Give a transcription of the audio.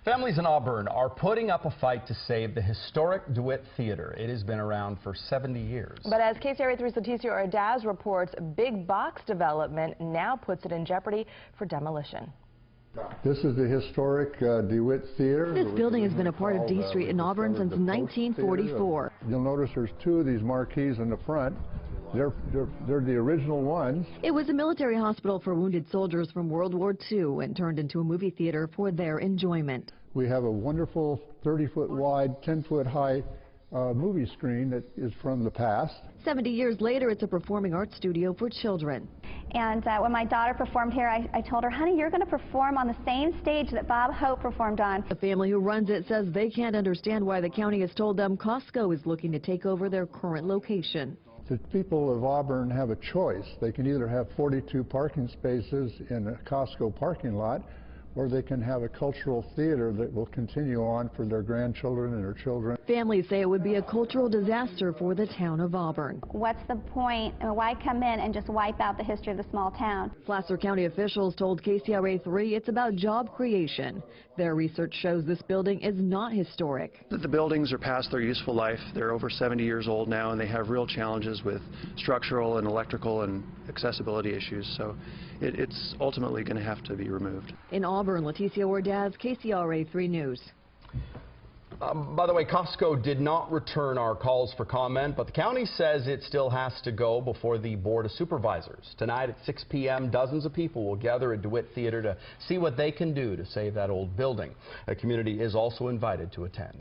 Families in Auburn are putting up a fight to save the historic Dewitt Theater. It has been around for 70 years. But as KCRA-3's Leticia Ordaz reports, big box development now puts it in jeopardy for demolition. This is the historic Dewitt Theater. This building has been a part of D Street in Auburn since 1944. You'll notice there's two of these marquees in the front. They're the original ones. It was a military hospital for wounded soldiers from World War II and turned into a movie theater for their enjoyment. We have a wonderful 30-foot wide, 10-foot high movie screen that is from the past. 70 years later, it's a performing arts studio for children. And when my daughter performed here, I told her, honey, you're going to perform on the same stage that Bob Hope performed on. The family who runs it says they can't understand why the county has told them Costco is looking to take over their current location. The people of Auburn have a choice. They can either have 42 parking spaces in a Costco parking lot, or they can have a cultural theater that will continue on for their grandchildren and their children. Families say it would be a cultural disaster for the town of Auburn. What's the point? Why come in and just wipe out the history of the small town? Placer County officials told KCRA-3 it's about job creation. Their research shows this building is not historic. The buildings are past their useful life. They're over 70 years old now, and they have real challenges with structural and electrical and accessibility issues, so it's ultimately going to have to be removed. In Auburn, Leticia Ordaz, KCRA-3 News. By the way, Costco did not return our calls for comment, but the county says it still has to go before the Board of Supervisors. Tonight at 6 p.m., dozens of people will gather at DeWitt Theater to see what they can do to save that old building. The community is also invited to attend.